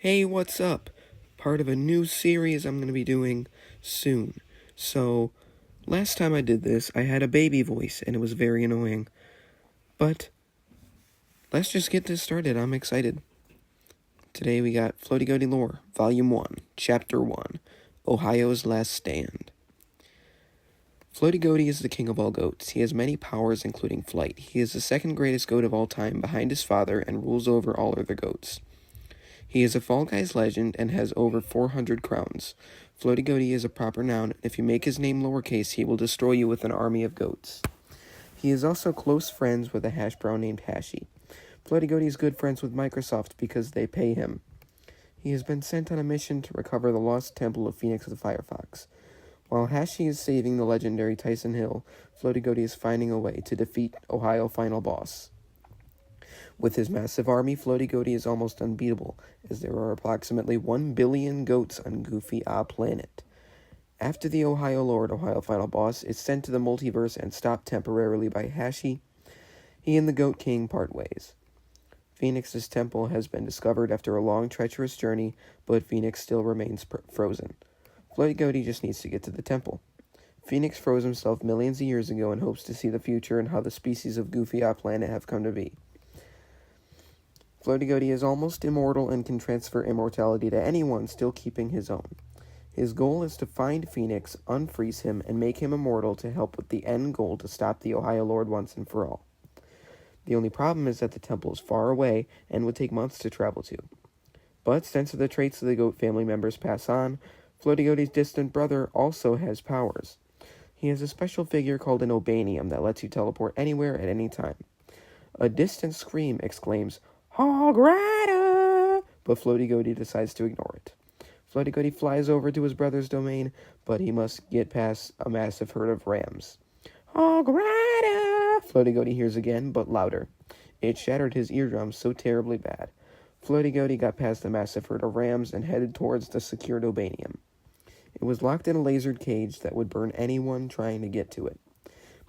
Hey, what's up? Part of a new series I'm going to be doing soon. So, last time I did this, I had a baby voice and it was very annoying. But, let's just get this started. I'm excited. Today we got Floaty Goaty Lore, Volume 1, Chapter 1, Ohio's Last Stand. Floaty Goaty is the king of all goats. He has many powers, including flight. He is the second greatest goat of all time, behind his father, and rules over all other goats. He is a Fall Guys legend and has over 400 crowns. Floaty Goaty is a proper noun, and if you make his name lowercase, he will destroy you with an army of goats. He is also close friends with a hash brown named Hashi. Floaty Goaty is good friends with Microsoft because they pay him. He has been sent on a mission to recover the lost temple of Phoenix the Firefox. While Hashi is saving the legendary Tyson Hill, Floaty Goaty is finding a way to defeat Ohio final boss. With his massive army, Floaty Goaty is almost unbeatable, as there are approximately 1 billion goats on Goofy Planet. After the Ohio Lord, Ohio Final Boss, is sent to the multiverse and stopped temporarily by Hashi, he and the Goat King part ways. Phoenix's temple has been discovered after a long, treacherous journey, but Phoenix still remains frozen. Floaty Goaty just needs to get to the temple. Phoenix froze himself millions of years ago and hopes to see the future and how the species of Goofy Planet have come to be. Floaty Goaty is almost immortal and can transfer immortality to anyone, still keeping his own. His goal is to find Phoenix, unfreeze him, and make him immortal to help with the end goal to stop the Ohio Lord once and for all. The only problem is that the temple is far away and would take months to travel to. But since the traits of the goat family members pass on, Floaty Goaty's distant brother also has powers. He has a special figure called an Obanium that lets you teleport anywhere at any time. A distant scream exclaims, "Hog Rider!" But Floaty Goaty decides to ignore it. Floaty Goaty flies over to his brother's domain, but he must get past a massive herd of rams. "Hog Rider!" Floaty Goaty hears again, but louder. It shattered his eardrums so terribly bad. Floaty Goaty got past the massive herd of rams and headed towards the secured Obanium. It was locked in a lasered cage that would burn anyone trying to get to it.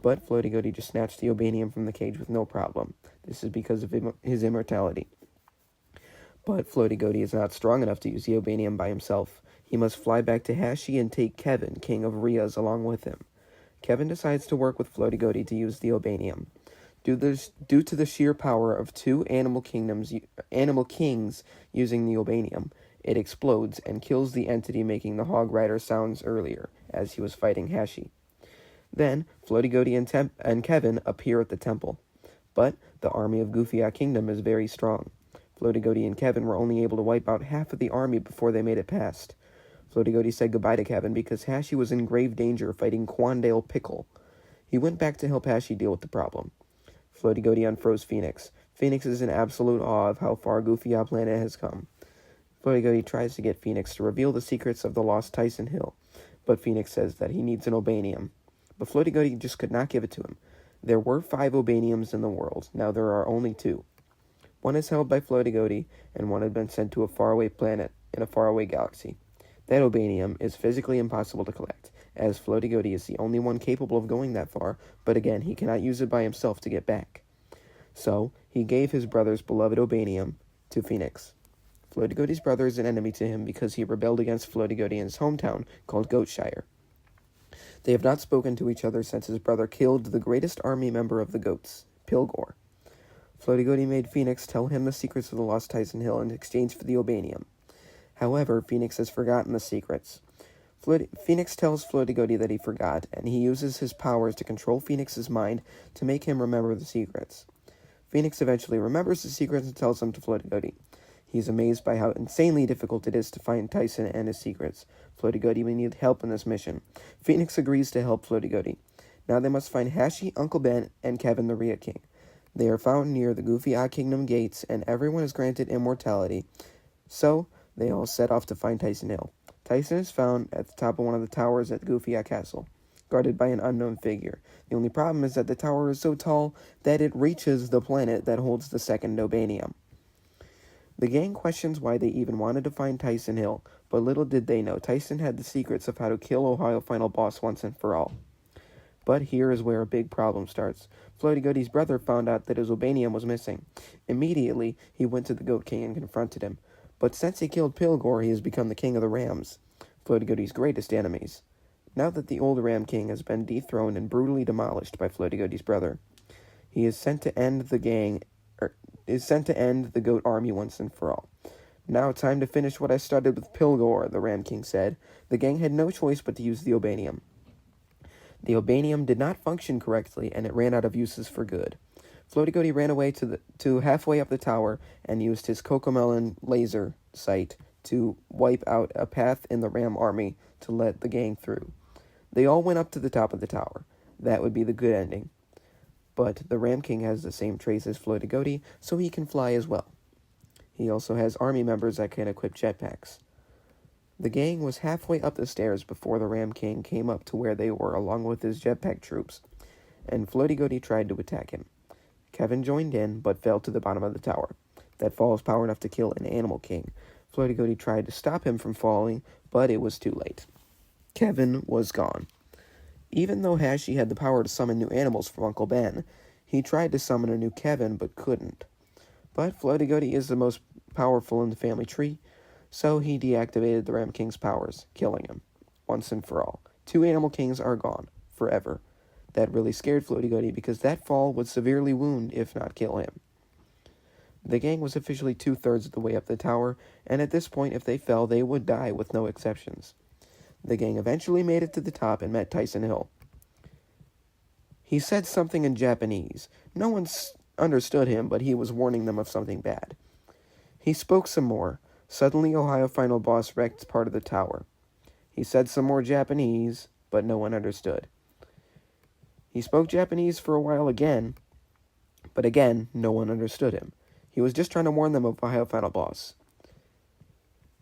But Floaty Goaty just snatched the Obanium from the cage with no problem. This is because of his immortality. But Floaty Goaty is not strong enough to use the Obanium by himself. He must fly back to Hashi and take Kevin, king of Rias, along with him. Kevin decides to work with Floaty Goaty to use the Obanium. Due to the sheer power of two animal kings using the Obanium, it explodes and kills the entity making the Hog Rider sounds earlier, as he was fighting Hashi. Then, Floaty Goaty and Kevin appear at the temple. But the army of Goofy Kingdom is very strong. Floaty Goaty and Kevin were only able to wipe out half of the army before they made it past. Floaty Goaty said goodbye to Kevin because Hashi was in grave danger fighting Quandale Pickle. He went back to help Hashi deal with the problem. Floaty Goaty unfroze Phoenix. Phoenix is in absolute awe of how far Goofy Planet has come. Floaty Goaty tries to get Phoenix to reveal the secrets of the lost Tyson Hill, but Phoenix says that he needs an Obanium. But Floaty Goaty just could not give it to him. There were 5 Obaniums in the world. Now there are only 2. One is held by Floaty Goaty, and one had been sent to a faraway planet in a faraway galaxy. That Obanium is physically impossible to collect, as Floaty Goaty is the only one capable of going that far, but again, he cannot use it by himself to get back. So, he gave his brother's beloved Obanium to Phoenix. Floaty Goaty's brother is an enemy to him because he rebelled against Floaty Goaty in his hometown, called Goatshire. They have not spoken to each other since his brother killed the greatest army member of the goats, Pilgor. Floaty Goaty made Phoenix tell him the secrets of the lost Tyson Hill in exchange for the Obanium. However, Phoenix has forgotten the secrets. Phoenix tells Floaty Goaty that he forgot, and he uses his powers to control Phoenix's mind to make him remember the secrets. Phoenix eventually remembers the secrets and tells them to Floaty Goaty. He is amazed by how insanely difficult it is to find Tyson and his secrets. Floaty Goaty may need help in this mission. Phoenix agrees to help Floaty Goaty. Now they must find Hashi, Uncle Ben, and Kevin the Rhea King. They are found near the Goofy Kingdom gates, and everyone is granted immortality. So, they all set off to find Tyson Hill. Tyson is found at the top of one of the towers at Goofy Castle, guarded by an unknown figure. The only problem is that the tower is so tall that it reaches the planet that holds the second Obanium. The gang questions why they even wanted to find Tyson Hill, but little did they know Tyson had the secrets of how to kill Ohio Final Boss once and for all. But here is where a big problem starts. Floaty Goaty's brother found out that his Obanium was missing. Immediately, he went to the Goat King and confronted him. But since he killed Pilgor, he has become the king of the rams, Floaty Goaty's greatest enemies. Now that the old Ram King has been dethroned and brutally demolished by Floaty Goaty's brother, he is sent to end the goat army once and for all. Now time to finish what I started with Pilgor, the Ram King said. The gang had no choice but to use the Obanium. The Obanium did not function correctly, and it ran out of uses for good. Floaty Goaty ran away to halfway up the tower and used his Cocomelon laser sight to wipe out a path in the Ram army to let the gang through. They all went up to the top of the tower. That would be the good ending. But the Ram King has the same traits as Floaty Goaty, so he can fly as well. He also has army members that can equip jetpacks. The gang was halfway up the stairs before the Ram King came up to where they were along with his jetpack troops, and Floaty Goaty tried to attack him. Kevin joined in, but fell to the bottom of the tower. That fall is power enough to kill an Animal King. Floaty Goaty tried to stop him from falling, but it was too late. Kevin was gone. Even though Hashi had the power to summon new animals from Uncle Ben, he tried to summon a new Kevin, but couldn't. But Floaty Goaty is the most powerful in the family tree, so he deactivated the Ram King's powers, killing him, once and for all. 2 Animal Kings are gone, forever. That really scared Floaty Goaty because that fall would severely wound, if not kill him. The gang was officially 2/3 of the way up the tower, and at this point, if they fell, they would die with no exceptions. The gang eventually made it to the top and met Tyson Hill. He said something in Japanese. No one understood him, but he was warning them of something bad. He spoke some more. Suddenly, Ohio Final Boss wrecked part of the tower. He said some more Japanese, but no one understood. He spoke Japanese for a while again, but again, no one understood him. He was just trying to warn them of Ohio Final Boss.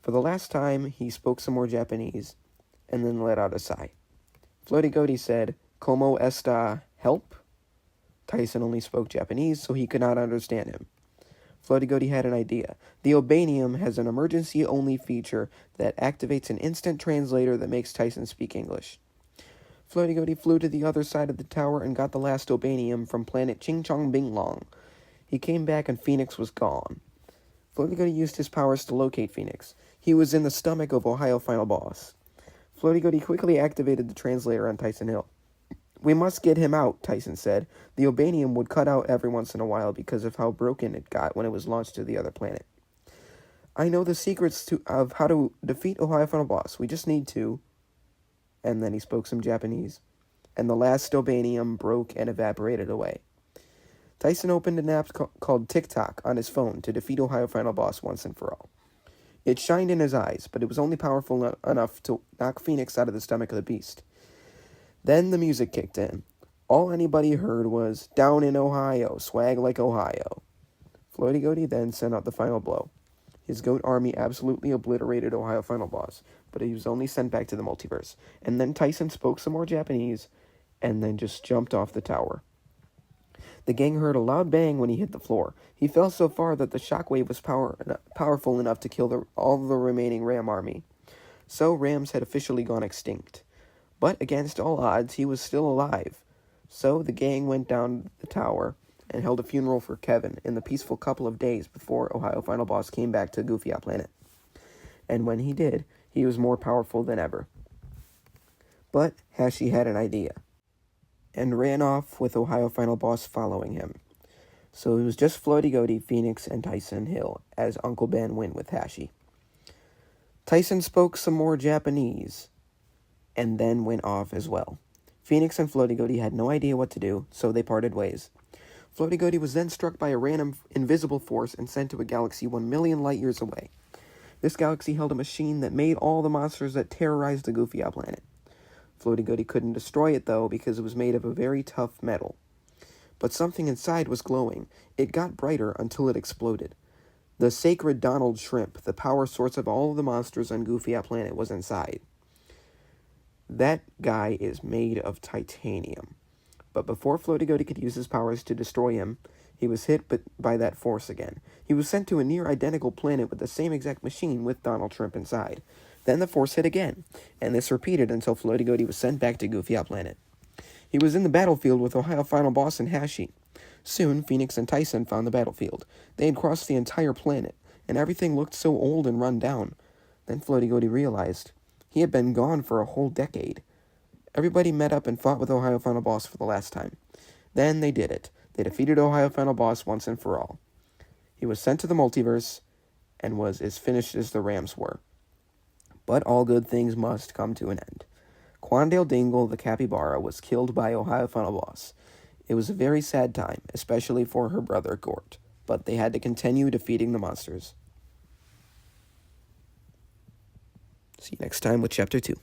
For the last time, he spoke some more Japanese, and then let out a sigh. Floaty Goaty said, "Como esta, help?" Tyson only spoke Japanese, so he could not understand him. Floaty Goaty had an idea. The Obanium has an emergency-only feature that activates an instant translator that makes Tyson speak English. Floaty Goaty flew to the other side of the tower and got the last Obanium from planet Ching Chong Bing Long. He came back and Phoenix was gone. Floaty Goaty used his powers to locate Phoenix. He was in the stomach of Ohio Final Boss. Floaty Goaty quickly activated the translator on Tyson Hill. "We must get him out," Tyson said. The Obanium would cut out every once in a while because of how broken it got when it was launched to the other planet. "I know the secrets of how to defeat Ohio Final Boss. We just need to..." And then he spoke some Japanese. And the last Obanium broke and evaporated away. Tyson opened an app called TikTok on his phone to defeat Ohio Final Boss once and for all. It shined in his eyes, but it was only powerful enough to knock Phoenix out of the stomach of the beast. Then the music kicked in. All anybody heard was, "Down in Ohio, swag like Ohio." Floaty Goaty then sent out the final blow. His goat army absolutely obliterated Ohio Final Boss, but he was only sent back to the multiverse. And then Tyson spoke some more Japanese, and then just jumped off the tower. The gang heard a loud bang when he hit the floor. He fell so far that the shockwave was powerful enough to kill all the remaining Ram army. So Rams had officially gone extinct. But against all odds, he was still alive. So the gang went down the tower and held a funeral for Kevin in the peaceful couple of days before Ohio Final Boss came back to Goofy Planet. And when he did, he was more powerful than ever. But Hashi had an idea, and ran off with Ohio Final Boss following him. So it was just Floaty Goaty, Phoenix, and Tyson Hill, as Uncle Ben went with Hashi. Tyson spoke some more Japanese, and then went off as well. Phoenix and Floaty Goaty had no idea what to do, so they parted ways. Floaty Goaty was then struck by a random invisible force and sent to a galaxy 1 million light years away. This galaxy held a machine that made all the monsters that terrorized the Goofy Planet. Floaty Goaty couldn't destroy it, though, because it was made of a very tough metal. But something inside was glowing. It got brighter until it exploded. The sacred Donald Shrimp, the power source of all of the monsters on Goofy Planet, was inside. That guy is made of titanium. But before Floaty Goaty could use his powers to destroy him, he was hit by that force again. He was sent to a near-identical planet with the same exact machine with Donald Shrimp inside. Then the force hit again, and this repeated until Floaty Goaty was sent back to Goofy Planet. He was in the battlefield with Ohio Final Boss and Hashi. Soon, Phoenix and Tyson found the battlefield. They had crossed the entire planet, and everything looked so old and run down. Then Floaty Goaty realized he had been gone for a whole decade. Everybody met up and fought with Ohio Final Boss for the last time. Then they did it. They defeated Ohio Final Boss once and for all. He was sent to the multiverse and was as finished as the Rams were. But all good things must come to an end. Quandale Dingle the capybara was killed by Ohio Final Boss. It was a very sad time, especially for her brother Gort, but they had to continue defeating the monsters. See you next time with Chapter 2.